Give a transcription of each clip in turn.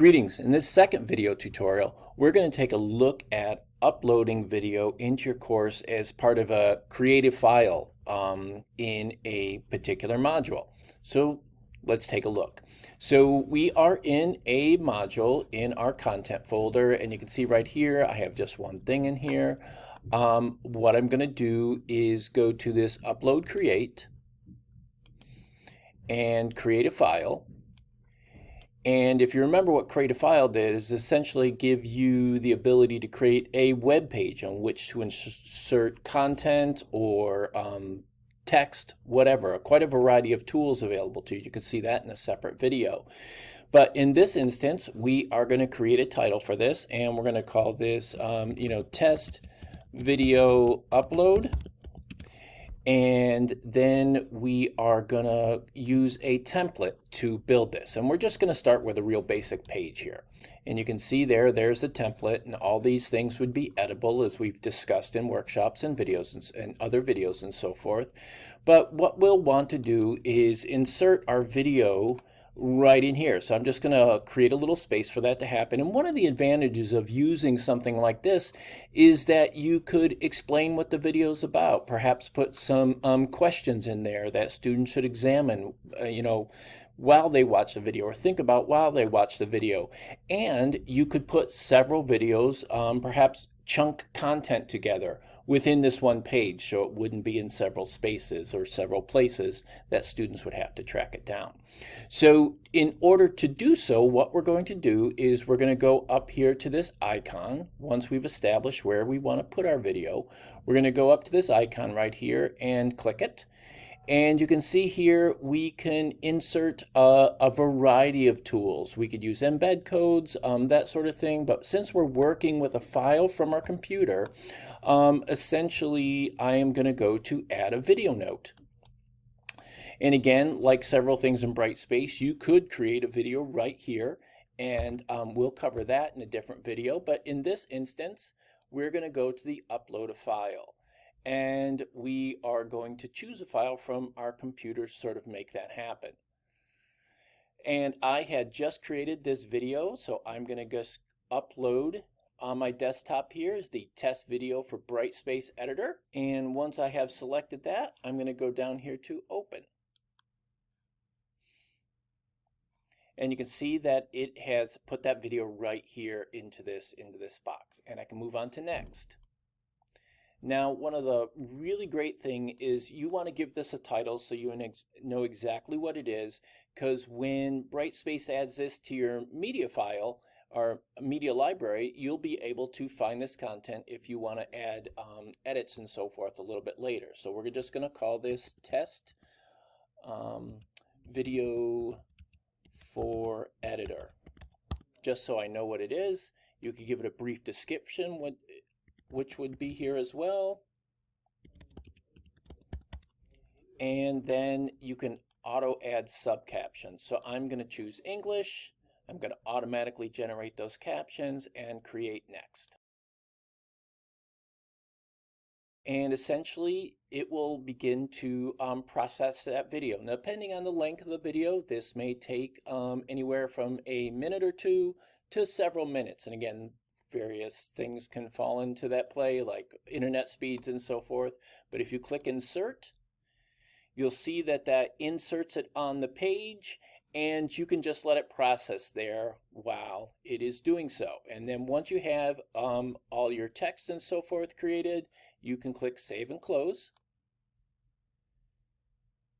Greetings. In this second video tutorial, we're going to take a look at uploading video into your course as part of a creative file in a particular module. So let's take a look. So we are in a module in our content folder, and you can see right here, I have just one thing in here. What I'm going to do is go to this upload create and create a file. And if you remember what create a file did is essentially give you the ability to create a web page on which to insert content or text, whatever, quite a variety of tools available to you. You can see that in a separate video. But in this instance, we are going to create a title for this, and we're going to call this, test video upload. And then we are going to use a template to build this. And we're just going to start with a real basic page here. And you can see there's the template, and all these things would be editable as we've discussed in workshops and videos and other videos and so forth. But what we'll want to do is insert our video right in here. So I'm just going to create a little space for that to happen. And one of the advantages of using something like this is that you could explain what the video is about, perhaps put some questions in there that students should examine, while they watch the video, or think about while they watch the video. And you could put several videos, perhaps chunk content together within this one page, so it wouldn't be in several spaces or several places that students would have to track it down. So in order to do so, what we're going to do is we're going to go up here to this icon. Once we've established where we want to put our video, we're going to go up to this icon right here and click it. And you can see here we can insert a variety of tools. We could use embed codes, that sort of thing. But since we're working with a file from our computer, essentially I am going to go to add a video note. And again, like several things in Brightspace, you could create a video right here. And we'll cover that in a different video. But in this instance, we're going to go to the upload a file. And we are going to choose a file from our computer to sort of make that happen. And I had just created this video, so I'm going to just upload on my desktop here is the test video for Brightspace editor. And once I have selected that, I'm going to go down here to open. And you can see that it has put that video right here into this box. And I can move on to next. Now, one of the really great thing is you want to give this a title so you know exactly what it is, because when Brightspace adds this to your media file or media library, you'll be able to find this content if you want to add edits and so forth a little bit later. So we're just going to call this test video for editor, just so I know what it is. You could give it a brief description, which would be here as well. And then you can auto add sub captions. So I'm going to choose English. I'm going to automatically generate those captions and create next. And essentially it will begin to process that video. Now, depending on the length of the video, this may take anywhere from a minute or two to several minutes. And again, various things can fall into that play, like internet speeds and so forth. But if you click insert, you'll see that inserts it on the page, and you can just let it process there while it is doing so. And then once you have all your text and so forth created, you can click save and close.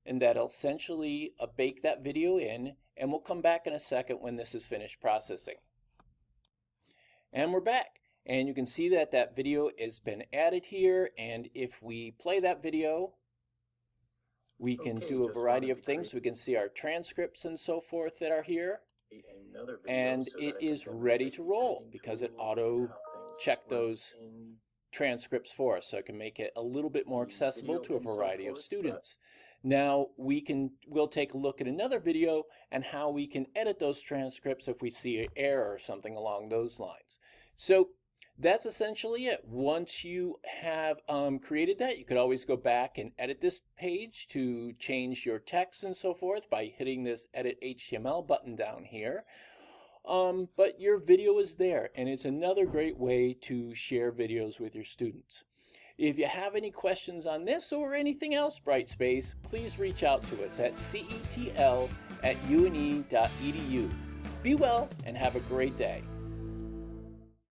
And that'll essentially bake that video in, and we'll come back in a second when this is finished processing. And we're back, and you can see that video has been added here. And if we play that video, we can do a variety of things. We can see our transcripts and so forth that are here, and it is ready to roll because it auto checked those transcripts for us, so it can make it a little bit more accessible to a variety of students. Now we'll take a look at another video and how we can edit those transcripts if we see an error or something along those lines. So that's essentially it. Once you have created that, you could always go back and edit this page to change your text and so forth by hitting this Edit HTML button down here. But your video is there, and it's another great way to share videos with your students. If you have any questions on this or anything else Brightspace, please reach out to us at cetl@une.edu. Be well and have a great day.